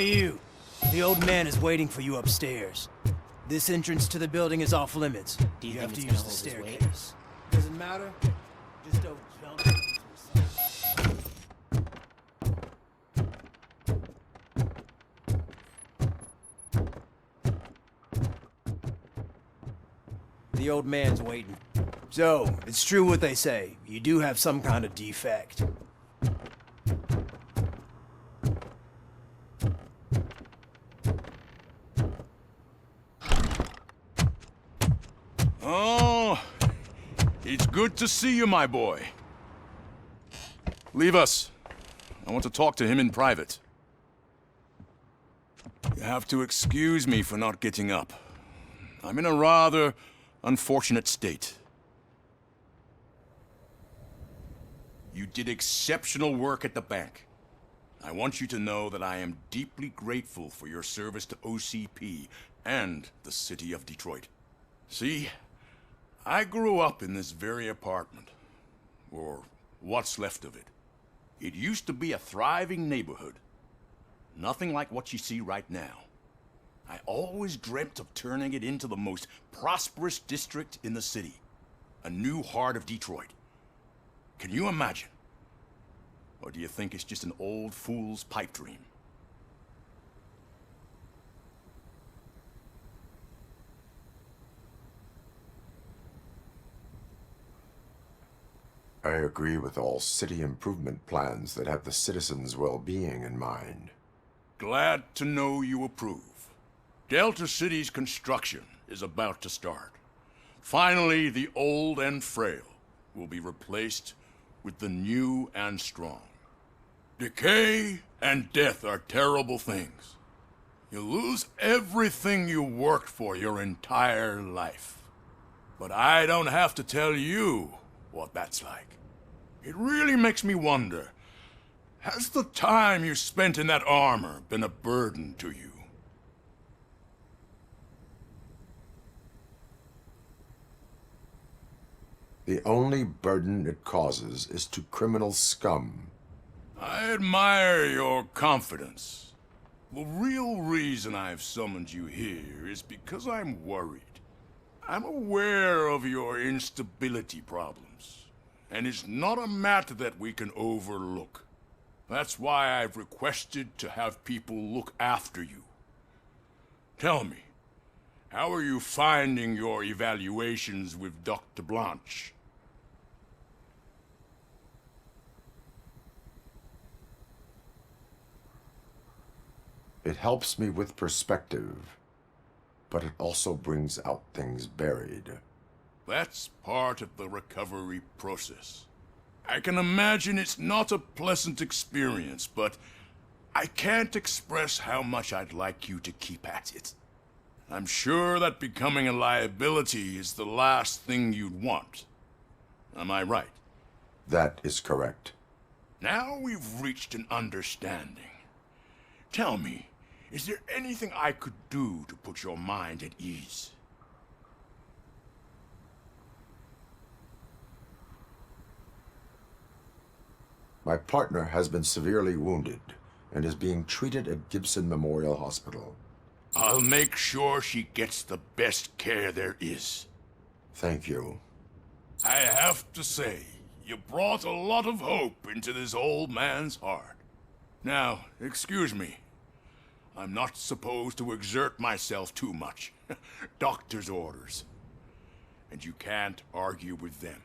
Hey you! The old man is waiting for you upstairs. This entrance to the building is off limits. Do you have think to it's use the gonna hold his weight? staircase. Doesn't matter. Just don't jump into The old man's waiting. So, it's true what they say. You do have some kind of defect. Oh, it's good to see you, my boy. Leave us. I want to talk to him in private. You have to excuse me for not getting up. I'm in a rather unfortunate state. You did exceptional work at the bank. I want you to know that I am deeply grateful for your service to OCP and the city of Detroit. See, I grew up in this very apartment, or what's left of it. It used to be a thriving neighborhood. Nothing like what you see right now. I always dreamt of turning it into the most prosperous district in the city. A new heart of Detroit. Can you imagine? Or do you think it's just an old fool's pipe dream? I agree with all city improvement plans that have the citizens' well-being in mind. Glad to know you approve. Delta City's construction is about to start. Finally, the old and frail will be replaced with the new and strong. Decay and death are terrible things. You lose everything you worked for your entire life. But I don't have to tell you what that's like. It really makes me wonder, has the time you spent in that armor been a burden to you? The only burden it causes is to criminal scum. I admire your confidence. The real reason I've summoned you here is because I'm worried. I'm aware of your instability problems, and it's not a matter that we can overlook. That's why I've requested to have people look after you. Tell me, how are you finding your evaluations with Dr. Blanche? It helps me with perspective, but it also brings out things buried. That's part of the recovery process. I can imagine it's not a pleasant experience, but I can't express how much I'd like you to keep at it. I'm sure that becoming a liability is the last thing you'd want. Am I right? That is correct. Now we've reached an understanding. Tell me, is there anything I could do to put your mind at ease? My partner has been severely wounded and is being treated at Gibson Memorial Hospital. I'll make sure she gets the best care there is. Thank you. I have to say, you brought a lot of hope into this old man's heart. Now, excuse me. I'm not supposed to exert myself too much. Doctor's orders. And you can't argue with them.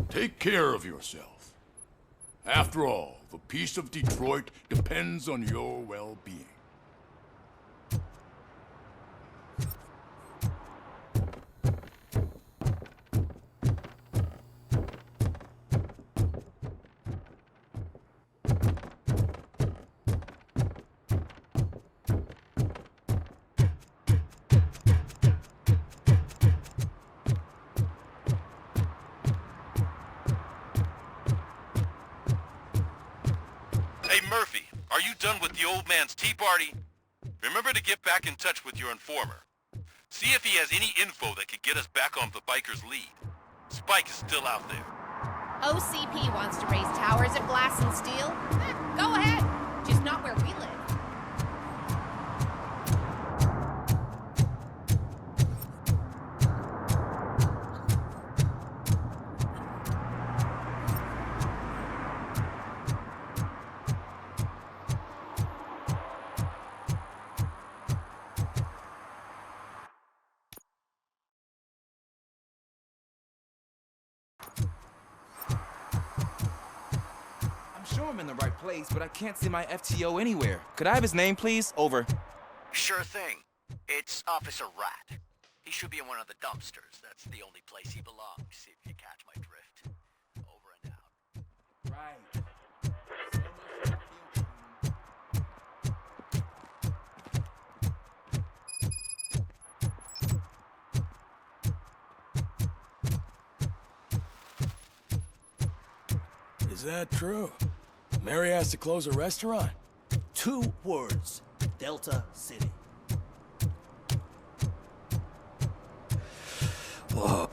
Take care of yourself. After all, the peace of Detroit depends on your well-being. Hey Murphy, are you done with the old man's tea party? Remember to get back in touch with your informer. See if he has any info that could get us back on the biker's lead. Spike is still out there. OCP wants to raise towers of glass and steel? Go ahead. Just not where we live. Sure I'm in the right place, but I can't see my FTO anywhere. Could I have his name, please? Over. Sure thing. It's Officer Rat. He should be in one of the dumpsters. That's the only place he belongs, if you catch my drift. Over and out. Right. Is that true? Mary has to close a restaurant? 2 words. Delta City. Whoa.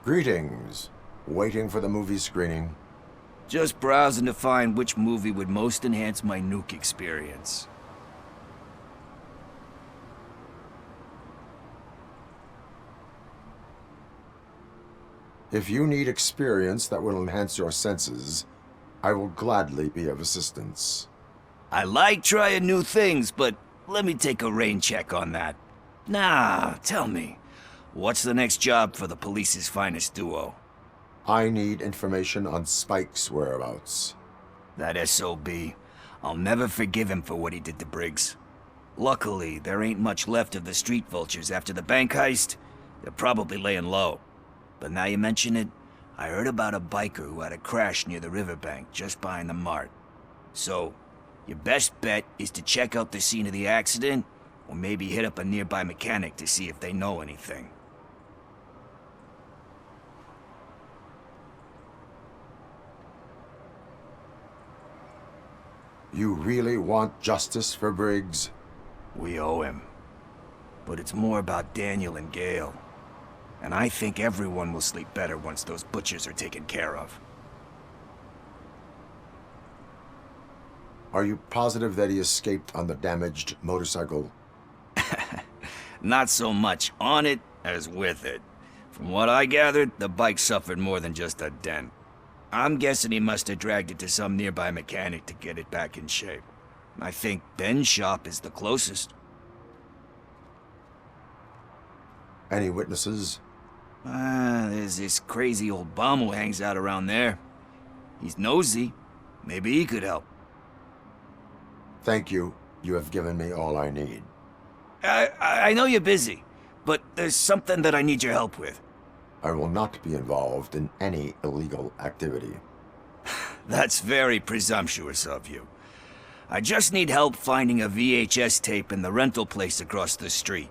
Greetings. Waiting for the movie screening. Just browsing to find which movie would most enhance my nuke experience. If you need experience that will enhance your senses, I will gladly be of assistance. I like trying new things, but let me take a rain check on that. Nah, tell me, what's the next job for the police's finest duo? I need information on Spike's whereabouts. That SOB. I'll never forgive him for what he did to Briggs. Luckily, there ain't much left of the street vultures after the bank heist. They're probably laying low. But now you mention it, I heard about a biker who had a crash near the riverbank just behind the mart. So, your best bet is to check out the scene of the accident, or maybe hit up a nearby mechanic to see if they know anything. You really want justice for Briggs? We owe him. But it's more about Daniel and Gale. And I think everyone will sleep better once those butchers are taken care of. Are you positive that he escaped on the damaged motorcycle? Not so much on it as with it. From what I gathered, the bike suffered more than just a dent. I'm guessing he must have dragged it to some nearby mechanic to get it back in shape. I think Ben's shop is the closest. Any witnesses? There's this crazy old bum who hangs out around there. He's nosy. Maybe he could help. Thank you. You have given me all I need. I know you're busy, but there's something that I need your help with. I will not be involved in any illegal activity. That's very presumptuous of you. I just need help finding a VHS tape in the rental place across the street.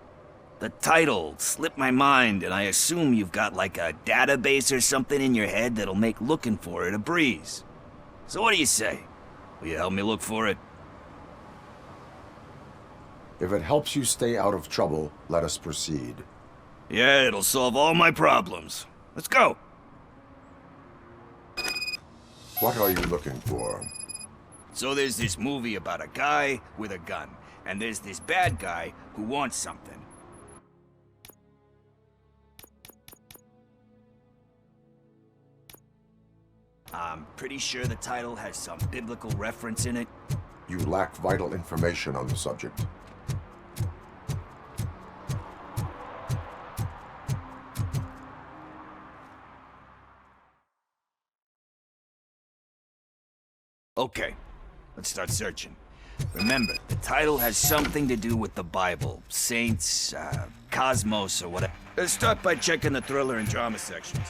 The title slipped my mind, and I assume you've got like a database or something in your head that'll make looking for it a breeze. So what do you say? Will you help me look for it? If it helps you stay out of trouble, let us proceed. Yeah, it'll solve all my problems. Let's go. What are you looking for? So there's this movie about a guy with a gun, and there's this bad guy who wants something. I'm pretty sure the title has some biblical reference in it. You lack vital information on the subject. Okay, let's start searching. Remember, the title has something to do with the Bible, saints, cosmos, or whatever. Let's start by checking the thriller and drama sections.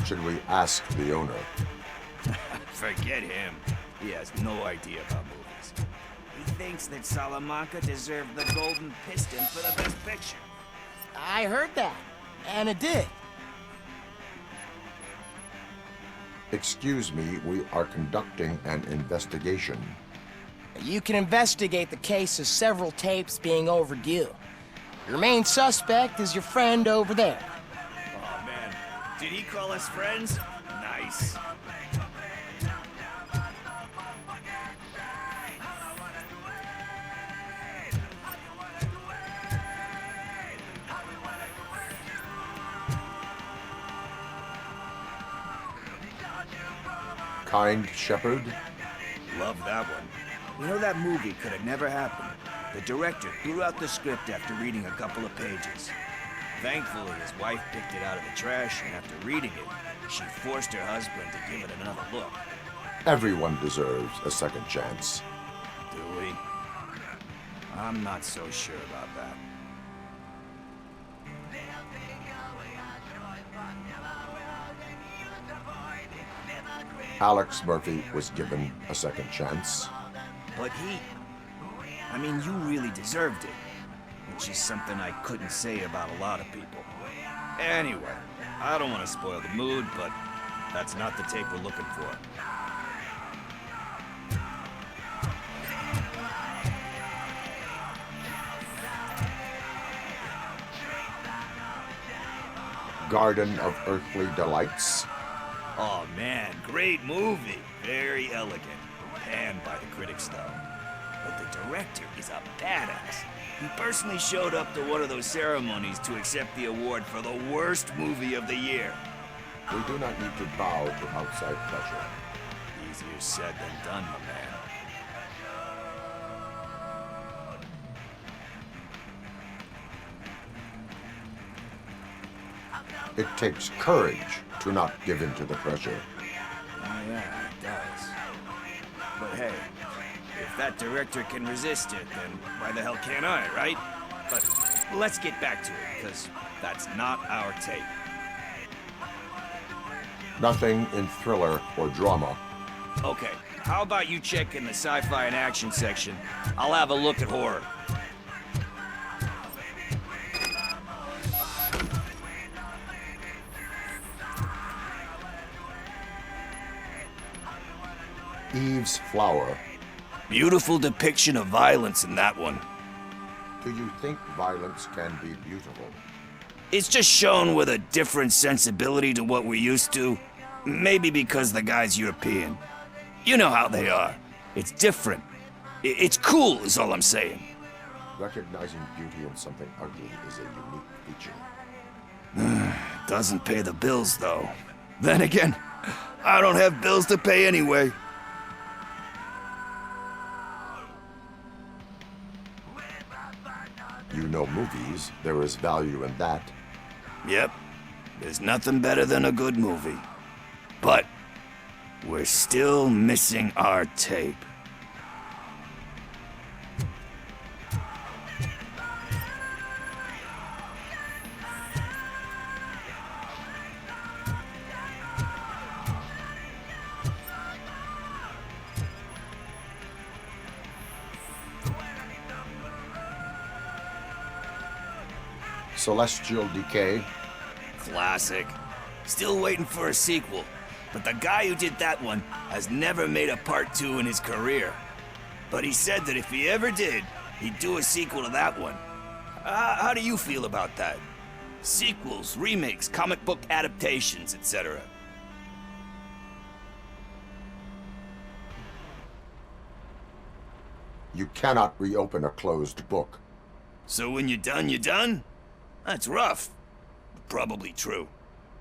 Should we ask the owner? Forget him. He has no idea about movies. He thinks that Salamanca deserved the Golden Piston for the Best Picture. I heard that, and it did. Excuse me, we are conducting an investigation. You can investigate the case of several tapes being overdue. Your main suspect is your friend over there. Oh man, Did he call us friends? Nice. Kind shepherd? Love that one. You know, that movie could have never happened. The director threw out the script after reading a couple of pages. Thankfully, his wife picked it out of the trash, and after reading it, she forced her husband to give it another look. Everyone deserves a second chance. Do we? I'm not so sure about that. Alex Murphy was given a second chance. But I mean, you really deserved it. Which is something I couldn't say about a lot of people. Anyway, I don't want to spoil the mood, but that's not the tape we're looking for. Garden of Earthly Delights. Oh man, great movie. Very elegant. Panned by the critics though. But the director is a badass. He personally showed up to one of those ceremonies to accept the award for the worst movie of the year. We do not need to bow to outside pressure. Easier said than done, my man. It takes courage to not give in to the pressure. Oh yeah, it does. But hey, if that director can resist it, then why the hell can't I, right? But let's get back to it, because that's not our tape. Nothing in thriller or drama. Okay, how about you check in the sci-fi and action section? I'll have a look at horror. Eve's Flower. Beautiful depiction of violence in that one. Do you think violence can be beautiful? It's just shown with a different sensibility to what we're used to. Maybe because the guy's European. You know how they are. It's different. It's cool, is all I'm saying. Recognizing beauty in something ugly is a unique feature. Doesn't pay the bills, though. Then again, I don't have bills to pay anyway. You know movies, there is value in that. Yep, there's nothing better than a good movie. But we're still missing our tape. Celestial Decay. Classic. Still waiting for a sequel. But the guy who did that one has never made a part 2 in his career. But he said that if he ever did, he'd do a sequel to that one. How do you feel about that? Sequels, remakes, comic book adaptations, etc. You cannot reopen a closed book. So when you're done, you're done? That's rough. Probably true.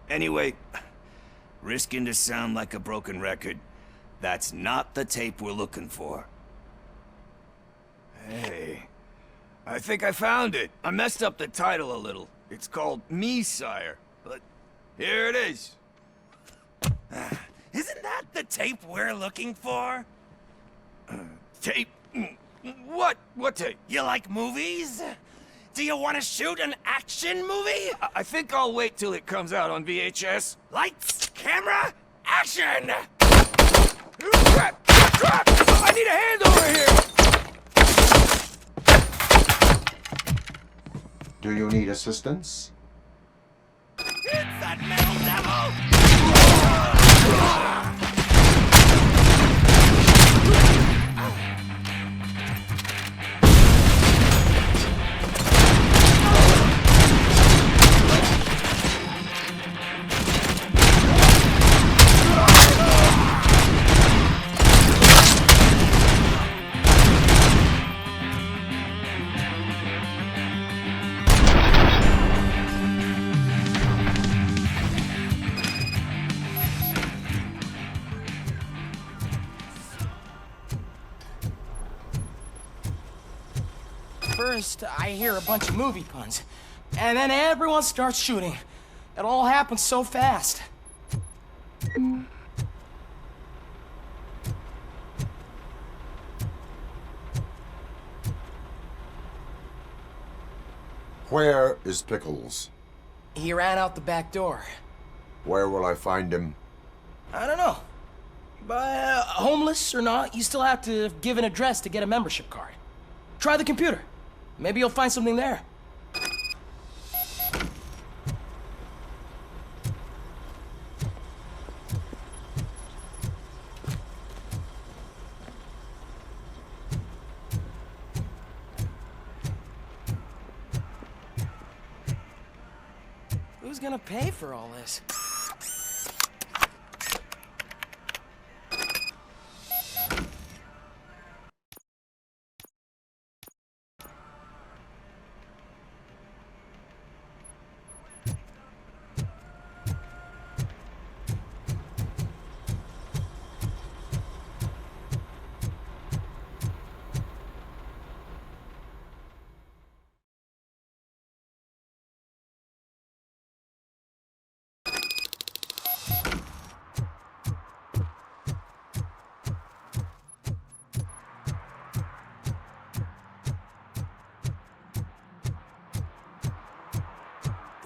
Anyway, risking to sound like a broken record, that's not the tape we're looking for. Hey, I think I found it. I messed up the title a little. It's called Me, Sire, but here it is. Isn't that the tape we're looking for? Tape? What? What tape? You like movies? Do you want to shoot an action movie? I think I'll wait till it comes out on VHS. Lights, camera, action! Crap! Crap! I need a hand over here! Do you need assistance? It's that metal devil! First, I hear a bunch of movie puns, and then everyone starts shooting. It all happens so fast. Where is Pickles? He ran out the back door. Where will I find him? I don't know. But homeless or not, you still have to give an address to get a membership card. Try the computer. Maybe you'll find something there. Who's gonna pay for all this?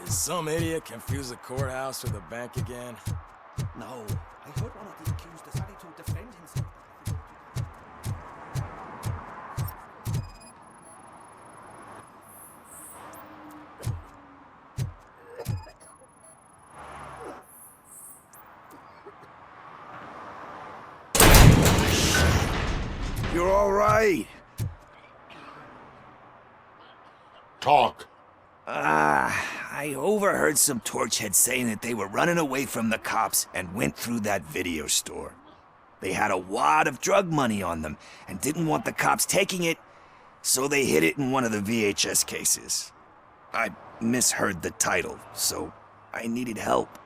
Some idiot confused the courthouse with a bank again. No, I heard one of the accused decided to defend himself. You're all right. Talk. I overheard some torchheads saying that they were running away from the cops and went through that video store. They had a wad of drug money on them and didn't want the cops taking it, so they hid it in one of the VHS cases. I misheard the title, so I needed help.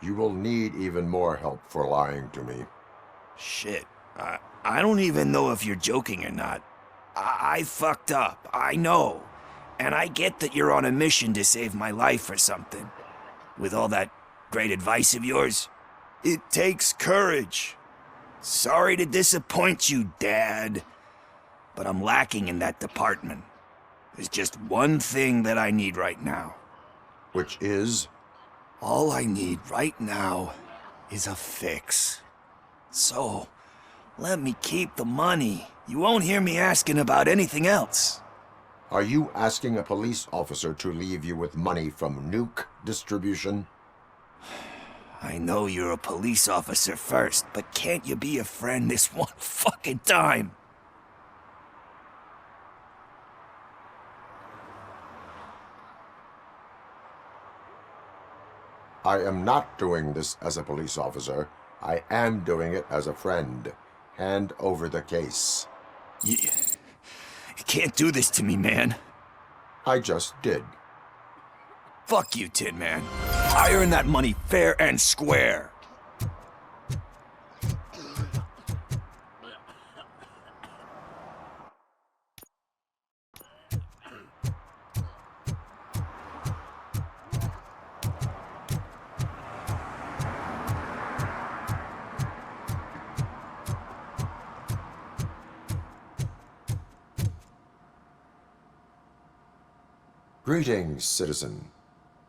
You will need even more help for lying to me. Shit, I don't even know if you're joking or not. I fucked up, I know. And I get that you're on a mission to save my life or something. With all that great advice of yours, it takes courage. Sorry to disappoint you, Dad. But I'm lacking in that department. There's just one thing that I need right now. Which is? All I need right now is a fix. So, let me keep the money. You won't hear me asking about anything else. Are you asking a police officer to leave you with money from nuke distribution? I know you're a police officer first, but can't you be a friend this one fucking time? I am not doing this as a police officer. I am doing it as a friend. Hand over the case. You can't do this to me, man. I just did. Fuck you, Tin Man. I earned that money fair and square. Greetings, citizen.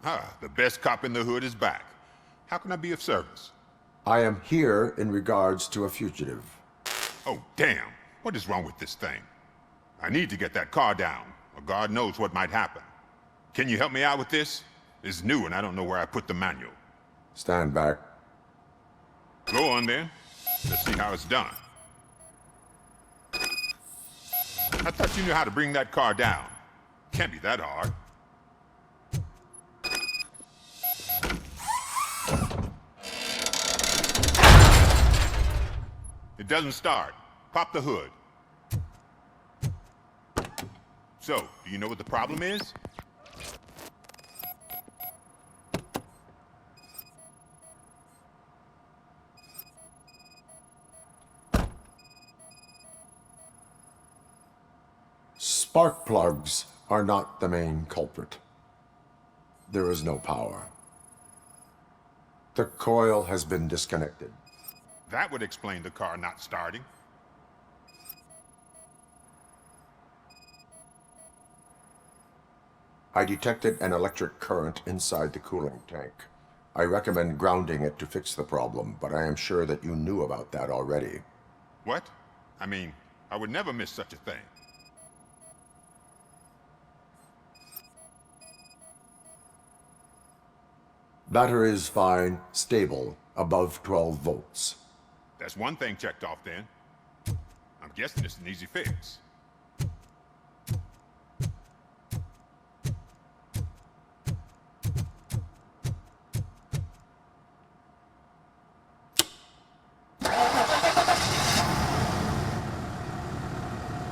Ah, the best cop in the hood is back. How can I be of service? I am here in regards to a fugitive. Oh, damn. What is wrong with this thing? I need to get that car down, or God knows what might happen. Can you help me out with this? It's new and I don't know where I put the manual. Stand back. Go on then. Let's see how it's done. I thought you knew how to bring that car down. Can't be that hard. It doesn't start. Pop the hood. So, do you know what the problem is? Spark plugs are not the main culprit. There is no power. The coil has been disconnected. That would explain the car not starting. I detected an electric current inside the cooling tank. I recommend grounding it to fix the problem, but I am sure that you knew about that already. What? I mean, I would never miss such a thing. Battery is fine, stable, above 12 volts. That's one thing checked off then. I'm guessing it's an easy fix.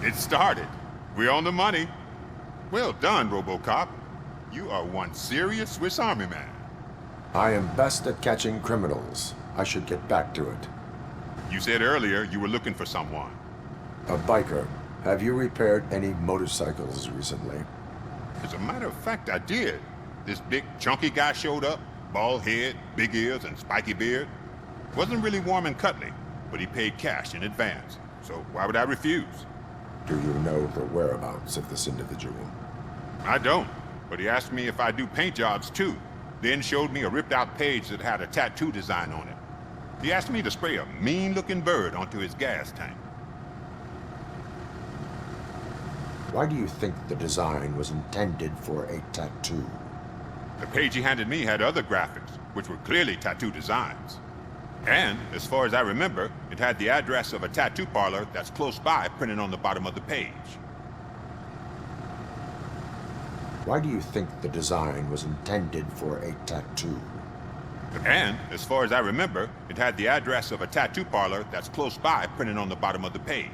It started. We're on the money. Well done, Robocop. You are one serious Swiss Army man. I am best at catching criminals. I should get back to it. You said earlier you were looking for someone. A biker. Have you repaired any motorcycles recently? As a matter of fact, I did. This big, chunky guy showed up. Bald head, big ears, and spiky beard. Wasn't really warm and cuddly, but he paid cash in advance. So why would I refuse? Do you know the whereabouts of this individual? I don't, but he asked me if I do paint jobs too. Then showed me a ripped-out page that had a tattoo design on it. He asked me to spray a mean-looking bird onto his gas tank. Why do you think the design was intended for a tattoo? The page he handed me had other graphics, which were clearly tattoo designs. And, as far as I remember, it had the address of a tattoo parlor that's close by printed on the bottom of the page. Why do you think the design was intended for a tattoo? And, as far as I remember, it had the address of a tattoo parlor that's close by printed on the bottom of the page.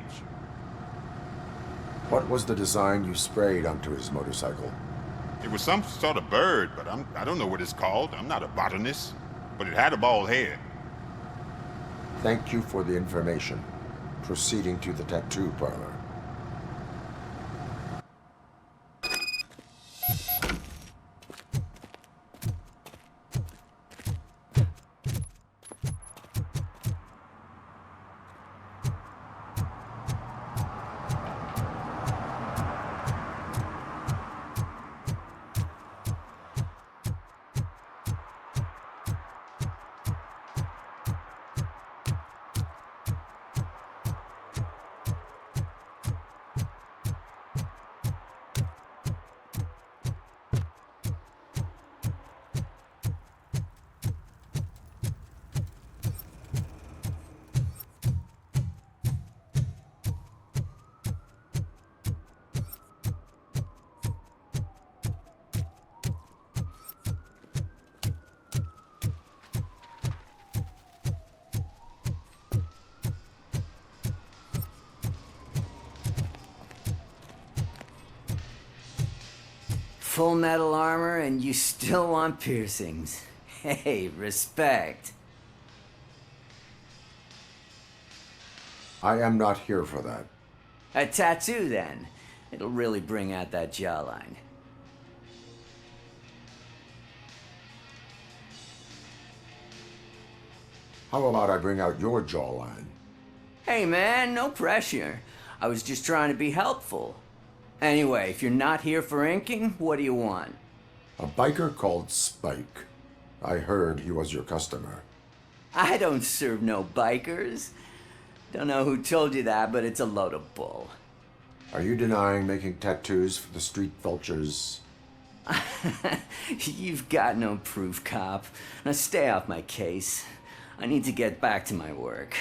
What was the design you sprayed onto his motorcycle? It was some sort of bird, but I don't know what it's called. I'm not a botanist. But it had a bald head. Thank you for the information. Proceeding to the tattoo parlor. Full metal armor and you still want piercings. Hey, respect. I am not here for that. A tattoo, then. It'll really bring out that jawline. How about I bring out your jawline? Hey, man, no pressure. I was just trying to be helpful. Anyway, if you're not here for inking, what do you want? A biker called Spike. I heard he was your customer. I don't serve no bikers. Don't know who told you that, but it's a load of bull. Are you denying making tattoos for the street vultures? You've got no proof, cop. Now stay off my case. I need to get back to my work.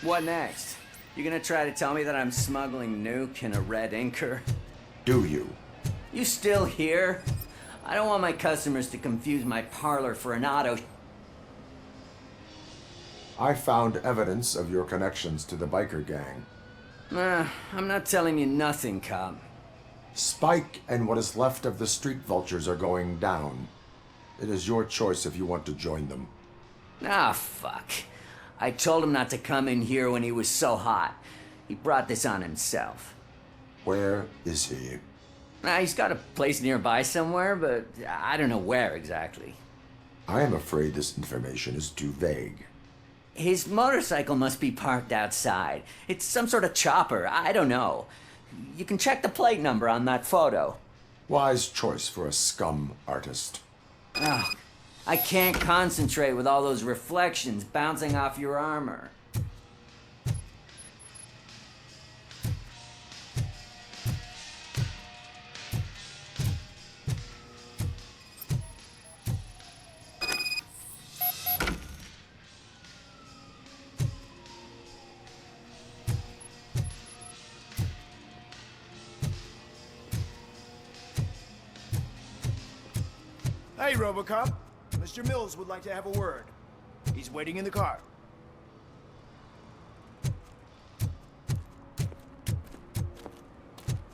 What next? You gonna try to tell me that I'm smuggling nuke in a red inker? Do you? You still here? I don't want my customers to confuse my parlor for an auto. I found evidence of your connections to the biker gang. I'm not telling you nothing, cop. Spike and what is left of the street vultures are going down. It is your choice if you want to join them. Ah, fuck. I told him not to come in here when he was so hot. He brought this on himself. Where is he? He's got a place nearby somewhere, but I don't know where exactly. I am afraid this information is too vague. His motorcycle must be parked outside. It's some sort of chopper. I don't know. You can check the plate number on that photo. Wise choice for a scum artist. Oh, I can't concentrate with all those reflections bouncing off your armor. Hey, Robocop. Mr. Mills would like to have a word. He's waiting in the car.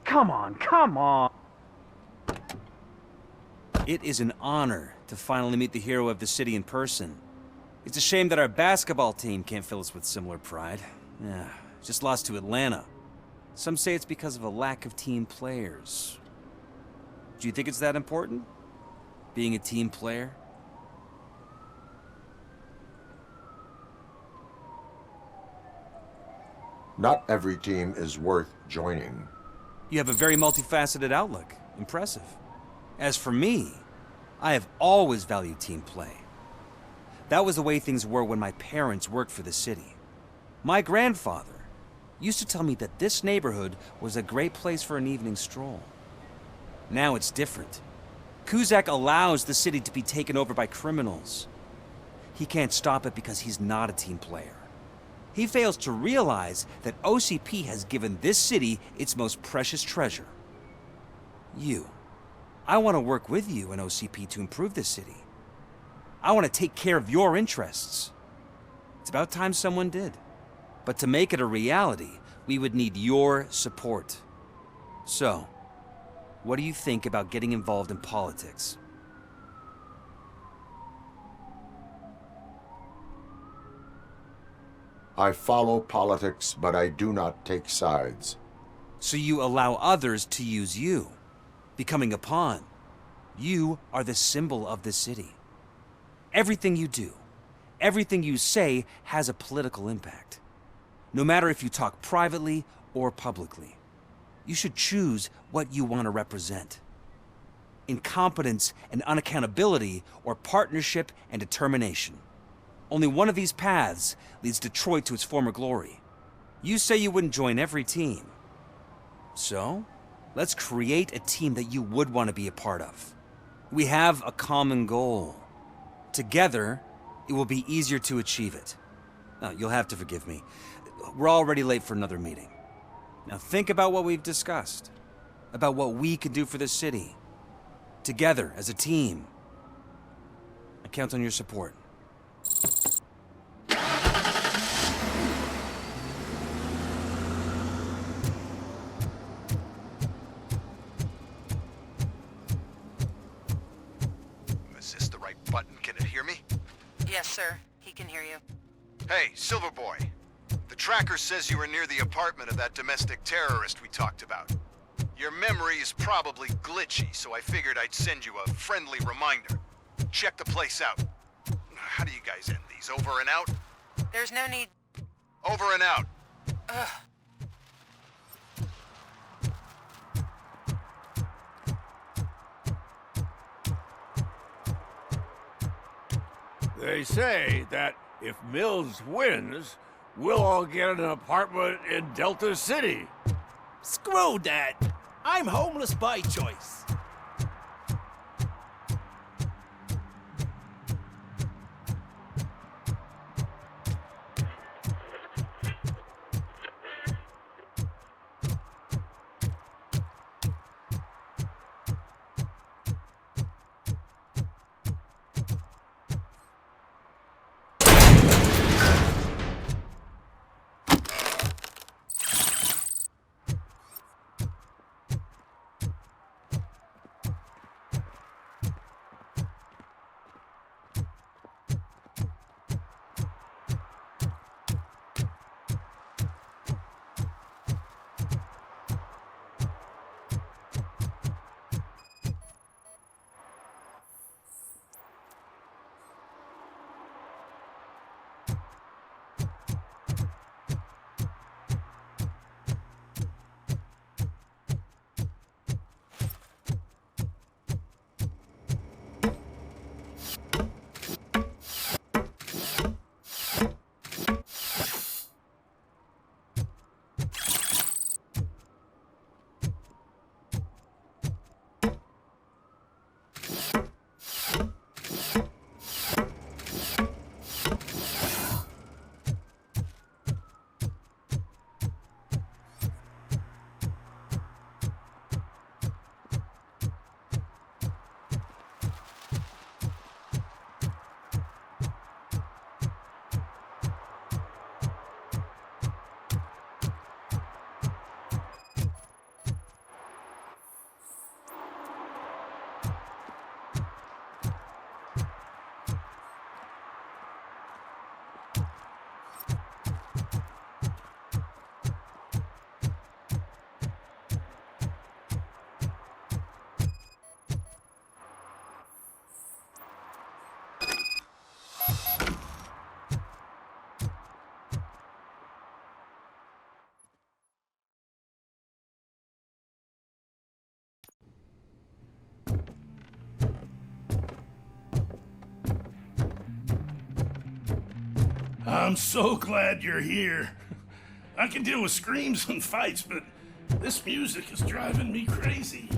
Come on, come on! It is an honor to finally meet the hero of the city in person. It's a shame that our basketball team can't fill us with similar pride. Yeah, just lost to Atlanta. Some say it's because of a lack of team players. Do you think it's that important? Being a team player? Not every team is worth joining. You have a very multifaceted outlook. Impressive. As for me, I have always valued team play. That was the way things were when my parents worked for the city. My grandfather used to tell me that this neighborhood was a great place for an evening stroll. Now it's different. Kuzak allows the city to be taken over by criminals. He can't stop it because he's not a team player. He fails to realize that OCP has given this city its most precious treasure. You. I want to work with you and OCP to improve this city. I want to take care of your interests. It's about time someone did. But to make it a reality, we would need your support. So, what do you think about getting involved in politics? I follow politics, but I do not take sides. So you allow others to use you, becoming a pawn. You are the symbol of the city. Everything you do, everything you say has a political impact. No matter if you talk privately or publicly. You should choose what you want to represent. Incompetence and unaccountability, or partnership and determination. Only one of these paths leads Detroit to its former glory. You say you wouldn't join every team. So, let's create a team that you would want to be a part of. We have a common goal. Together, it will be easier to achieve it. Now, you'll have to forgive me. We're already late for another meeting. Now think about what we've discussed. About what we can do for this city. Together, as a team. I count on your support. Is this the right button? Can it hear me? Yes, sir. He can hear you. Hey, Silverboy. The tracker says you were near the apartment of that domestic terrorist we talked about. Your memory is probably glitchy, so I figured I'd send you a friendly reminder. Check the place out. How do you guys end these? Over and out? There's no need. Over and out. Ugh. They say that if Mills wins, we'll all get an apartment in Delta City. Screw that! I'm homeless by choice. I'm so glad you're here. I can deal with screams and fights, but this music is driving me crazy.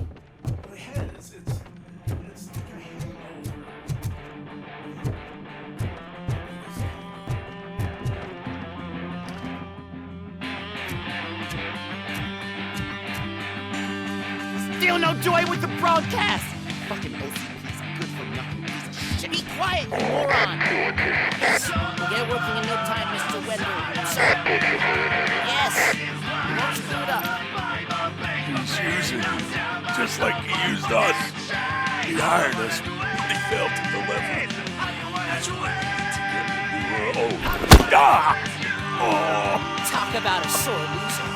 My head is, it's like a hangover. Still no joy with the broadcast! Fucking OCP's a good-for-nothing piece of shit. Be quiet, you moron! Yes, get working in no time, Mr. Wendell. Sir. Yes! Won't you do it up? He's using you, just like he used us. He hired us, but he failed to deliver. That's why we need to get what we were owed. Talk about a sore loser.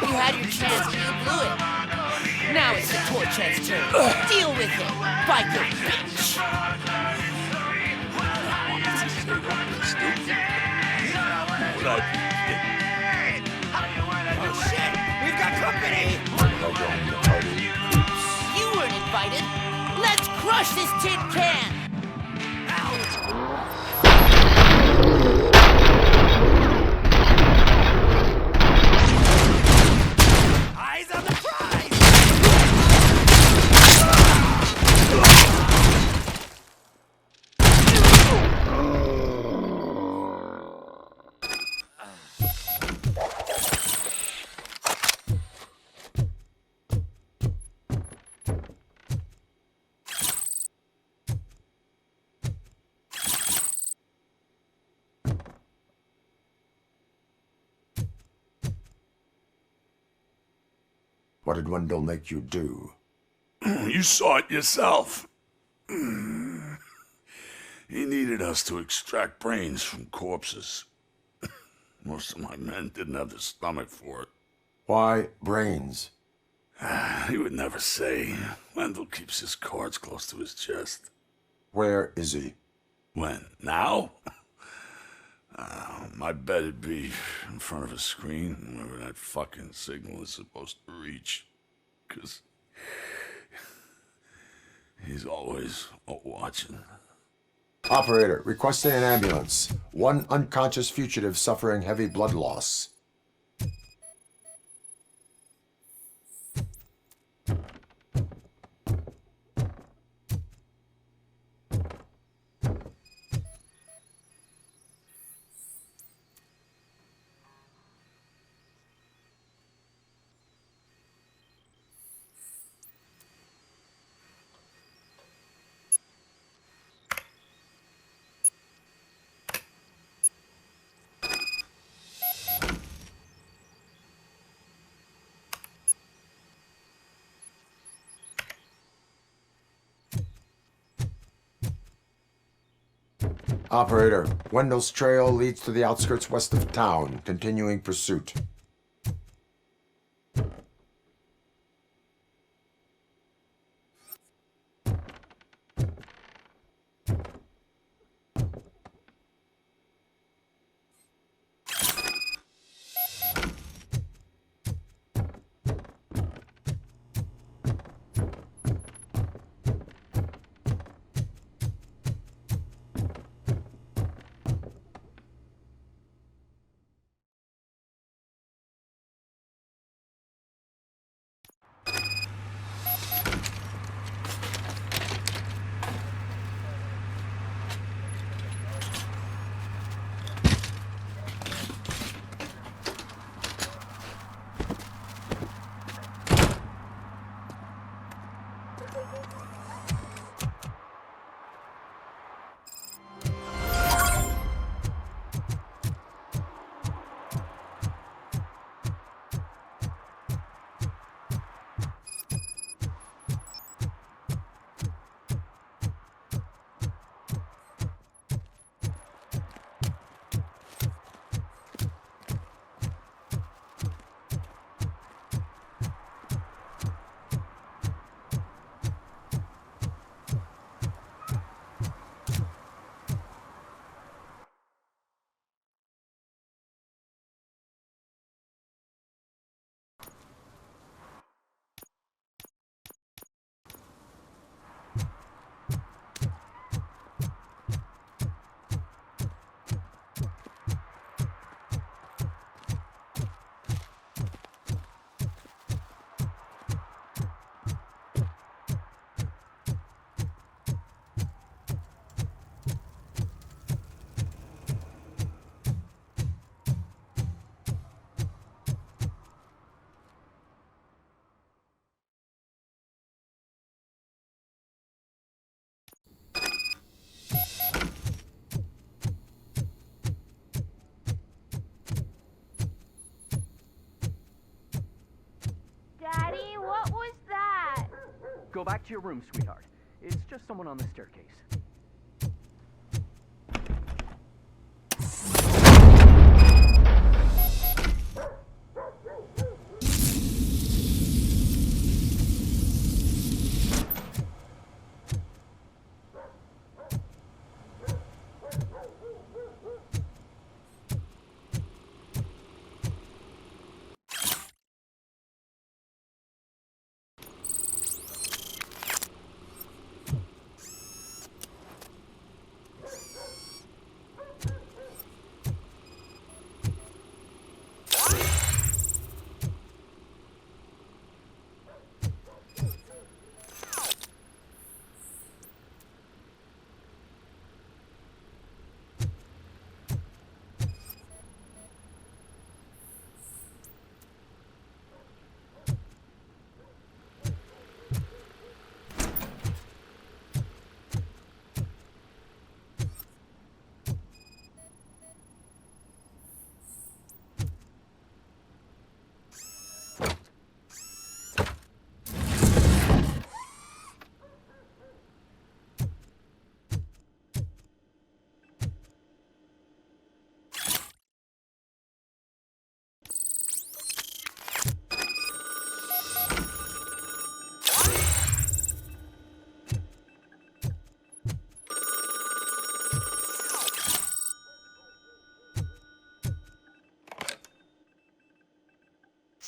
You had your chance and you blew it. Now it's the Torchhead's turn. Deal with it, biker bitch! Oh shit! We've got company! You weren't invited! Let's crush this tin can! Eyes on the prize! What did Wendell make you do? You saw it yourself. He needed us to extract brains from corpses. Most of my men didn't have the stomach for it. Why brains? He would never say. Wendell keeps his cards close to his chest. Where is he? When? Now? My bet it'd be in front of a screen, wherever that fucking signal is supposed to reach. 'Cause he's always watching. Operator, requesting an ambulance. One unconscious fugitive suffering heavy blood loss. Operator, Wendell's trail leads to the outskirts west of town, continuing pursuit. Go back to your room, sweetheart. It's just someone on the staircase.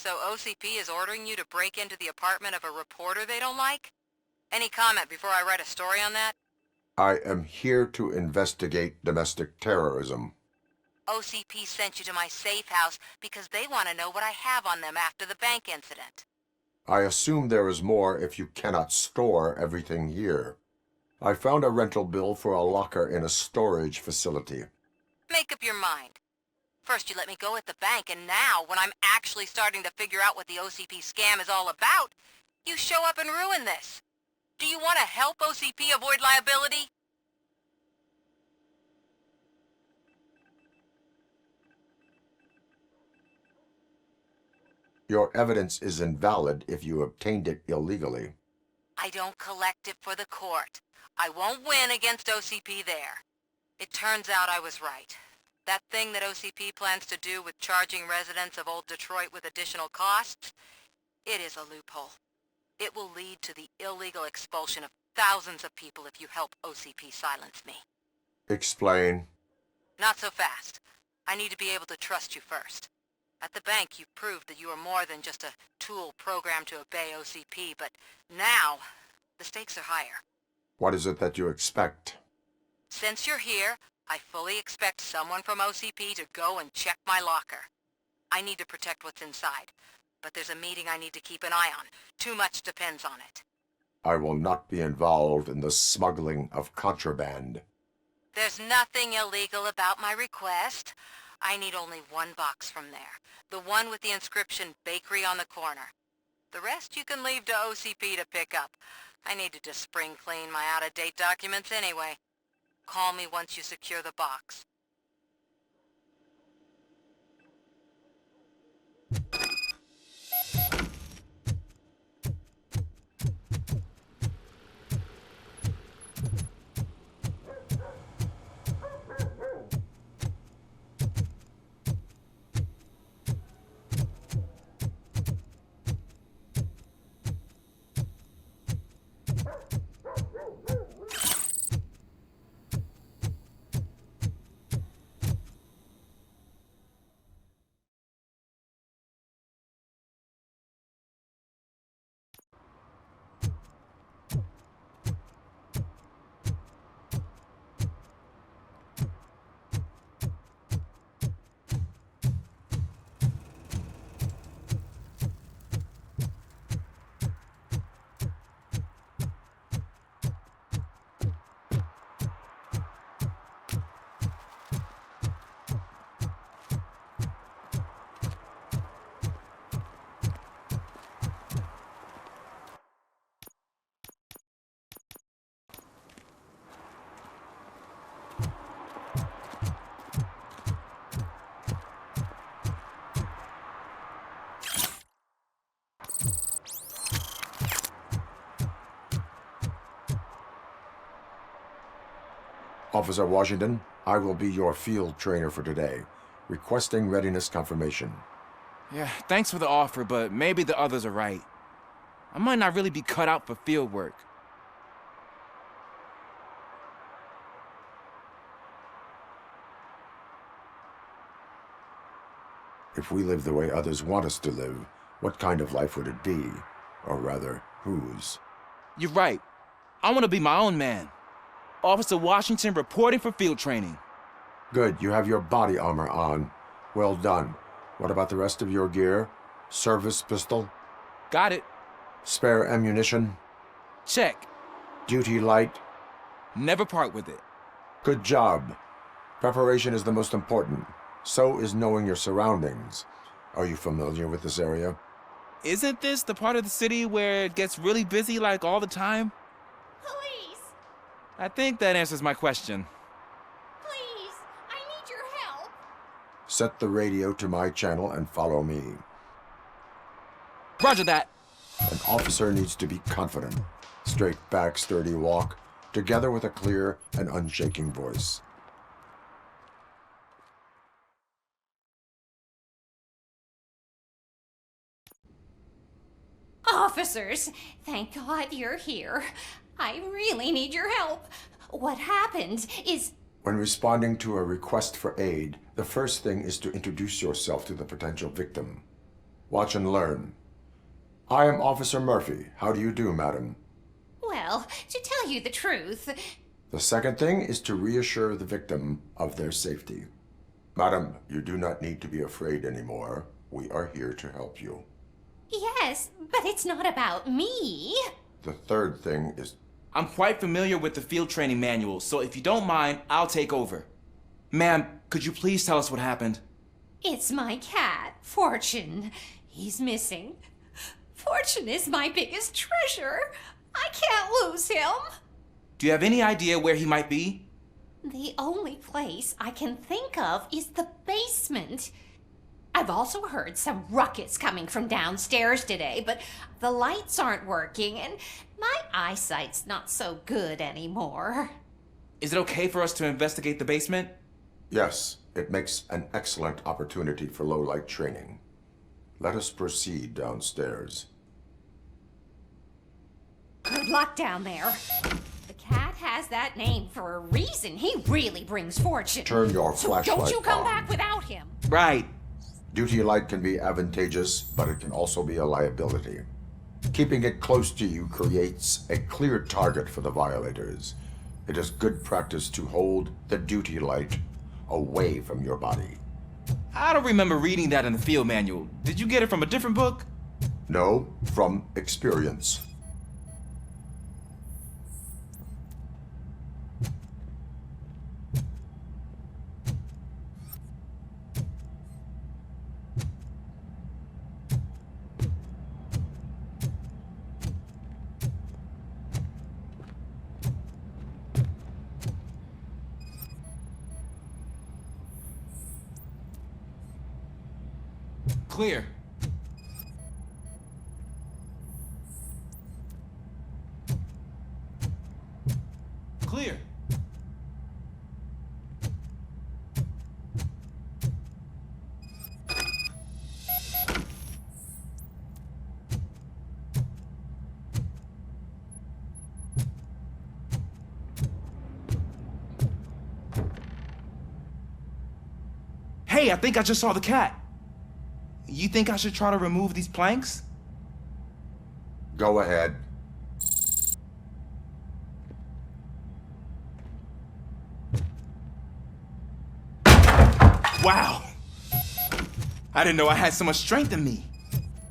So OCP is ordering you to break into the apartment of a reporter they don't like? Any comment before I write a story on that? I am here to investigate domestic terrorism. OCP sent you to my safe house because they want to know what I have on them after the bank incident. I assume there is more if you cannot store everything here. I found a rental bill for a locker in a storage facility. Make up your mind. First you let me go at the bank, and now, when I'm actually starting to figure out what the OCP scam is all about, you show up and ruin this. Do you want to help OCP avoid liability? Your evidence is invalid if you obtained it illegally. I don't collect it for the court. I won't win against OCP there. It turns out I was right. That thing that OCP plans to do with charging residents of Old Detroit with additional costs, it is a loophole. It will lead to the illegal expulsion of thousands of people if you help OCP silence me. Explain. Not so fast. I need to be able to trust you first. At the bank, you proved that you are more than just a tool programmed to obey OCP, but now, the stakes are higher. What is it that you expect? Since you're here, I fully expect someone from OCP to go and check my locker. I need to protect what's inside, but there's a meeting I need to keep an eye on. Too much depends on it. I will not be involved in the smuggling of contraband. There's nothing illegal about my request. I need only one box from there. The one with the inscription Bakery on the corner. The rest you can leave to OCP to pick up. I needed to spring clean my out-of-date documents anyway. Call me once you secure the box. Officer Washington, I will be your field trainer for today. Requesting readiness confirmation. Yeah, thanks for the offer, but maybe the others are right. I might not really be cut out for field work. If we live the way others want us to live, what kind of life would it be? Or rather, whose? You're right. I want to be my own man. Officer Washington reporting for field training. Good, you have your body armor on. Well done. What about the rest of your gear? Service pistol? Got it. Spare ammunition? Check. Duty light? Never part with it. Good job. Preparation is the most important. So is knowing your surroundings. Are you familiar with this area? Isn't this the part of the city where it gets really busy like all the time? Police! I think that answers my question. Please, I need your help. Set the radio to my channel and follow me. Roger that. An officer needs to be confident. Straight back, sturdy walk, together with a clear and unshaking voice. Officers, thank God you're here. I really need your help. What happened is... When responding to a request for aid, the first thing is to introduce yourself to the potential victim. Watch and learn. I am Officer Murphy. How do you do, madam? Well, to tell you the truth... The second thing is to reassure the victim of their safety. Madam, you do not need to be afraid anymore. We are here to help you. Yes, but it's not about me. The third thing is... I'm quite familiar with the field training manual, so if you don't mind, I'll take over. Ma'am, could you please tell us what happened? It's my cat, Fortune. He's missing. Fortune is my biggest treasure. I can't lose him. Do you have any idea where he might be? The only place I can think of is the basement. I've also heard some ruckus coming from downstairs today, but the lights aren't working and my eyesight's not so good anymore. Is it okay for us to investigate the basement? Yes, it makes an excellent opportunity for low-light training. Let us proceed downstairs. Good luck down there. The cat has that name for a reason. He really brings fortune. Turn your flashlight Don't you come on. back without him. Right. Duty light can be advantageous, but it can also be a liability. Keeping it close to you creates a clear target for the violators. It is good practice to hold the duty light away from your body. I don't remember reading that in the field manual. Did you get it from a different book? No, from experience. Clear. Clear. Hey, I think I just saw the cat. You think I should try to remove these planks? Go ahead. Wow! I didn't know I had so much strength in me.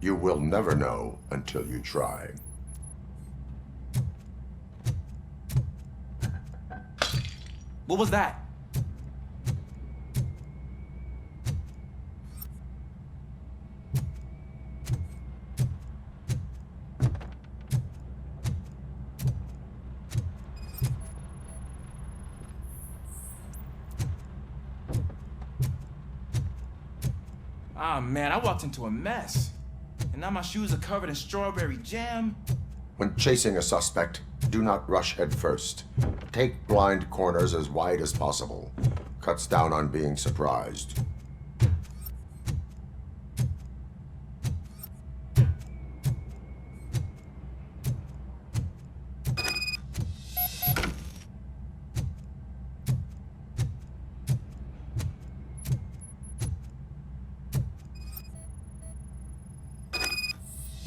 You will never know until you try. What was that? Ah, man, I walked into a mess. And now my shoes are covered in strawberry jam. When chasing a suspect, Do not rush head first. Take blind corners as wide as possible. Cuts down on being surprised.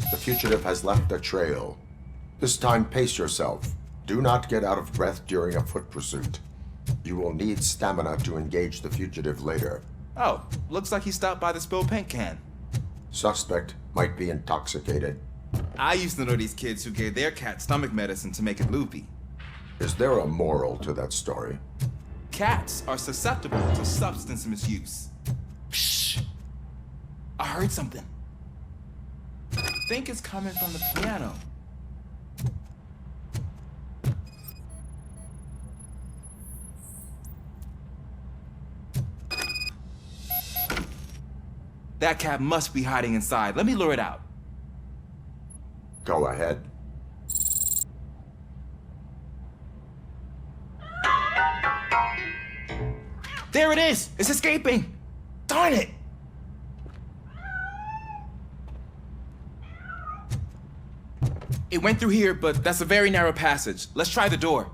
The fugitive has left a trail. This time, pace yourself. Do not get out of breath during a foot pursuit. You will need stamina to engage the fugitive later. Oh, looks like he stopped by the spilled paint can. Suspect might be intoxicated. I used to know these kids who gave their cat stomach medicine to make it loopy. Is there a moral to that story? Cats are susceptible to substance misuse. Shh! I heard something. I think it's coming from the piano. That cat must be hiding inside. Let me lure it out. Go ahead. There it is! It's escaping! Darn it! It went through here, but that's a very narrow passage. Let's try the door.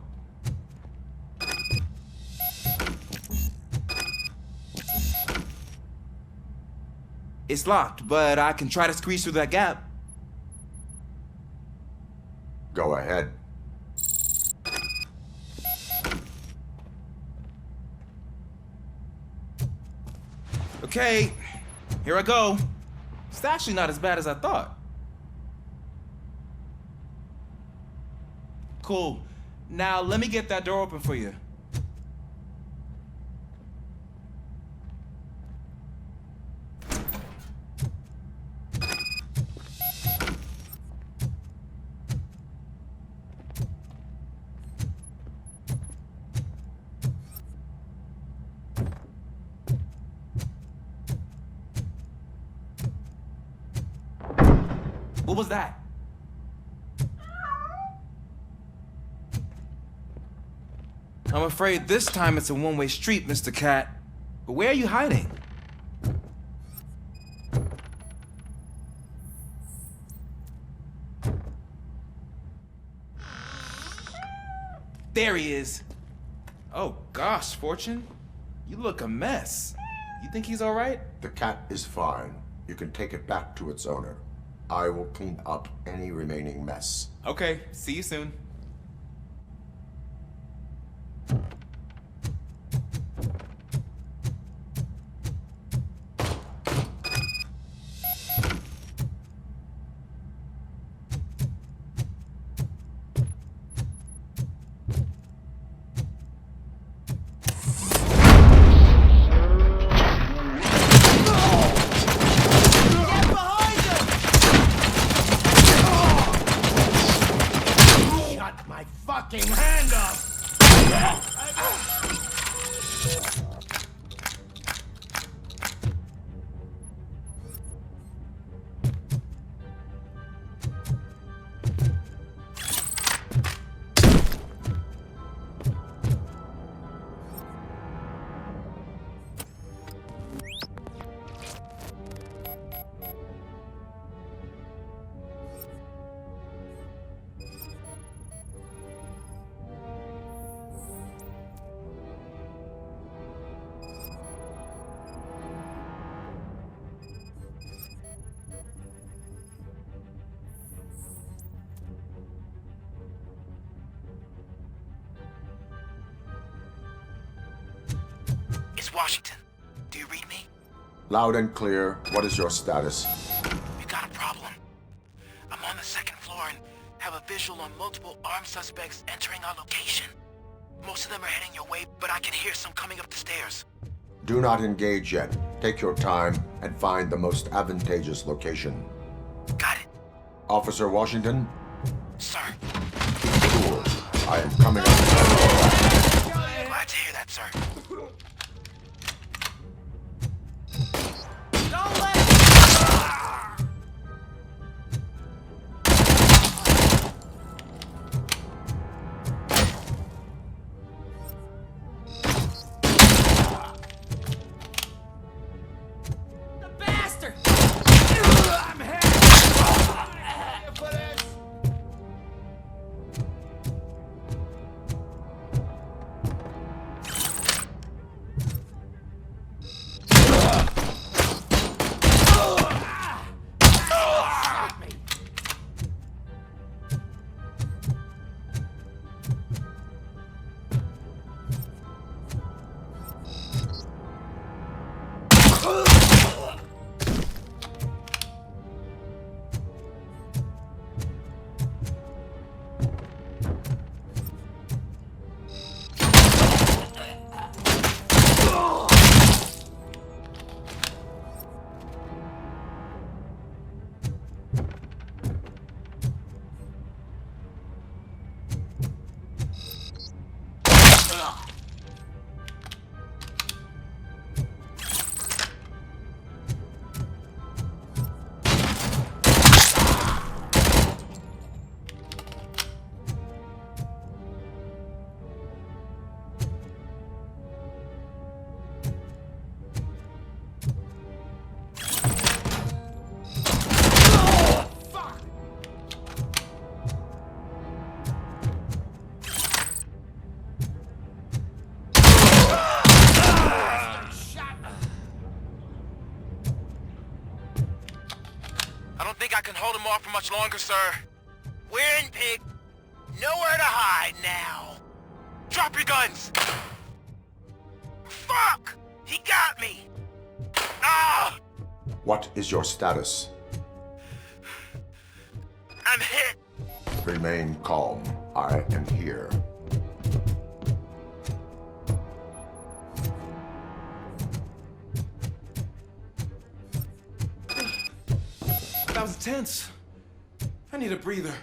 It's locked, but I can try to squeeze through that gap. Go ahead. Okay, here I go. It's actually not as bad as I thought. Cool. Now let me get that door open for you. What was that? I'm afraid this time it's a one-way street, Mr. Cat. But where are you hiding? There he is. Oh gosh, Fortune. You look a mess. You think he's all right? The cat is fine. You can take it back to its owner. I will clean up any remaining mess. Okay, see you soon. Hand up! Washington, do you read me? Loud and clear. What is your status? We got a problem. I'm on the second floor and have a visual on multiple armed suspects entering our location. Most of them are heading your way, but I can hear some coming up the stairs. Do not engage yet. Take your time and find the most advantageous location. Got it. Officer Washington? Sir. Cool. I am coming up. Glad to hear that, sir. I don't think I can hold him off for much longer, sir. We're in, pig. Nowhere to hide now. Drop your guns! Fuck! He got me! Ah! What is your status? I'm hit! Remain calm. I am here. That was tense. I need a breather.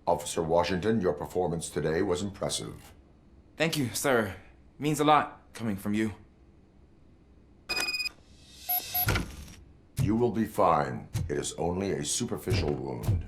Officer Washington, your performance today was impressive. Thank you, sir. Means a lot coming from you. You will be fine. It is only a superficial wound.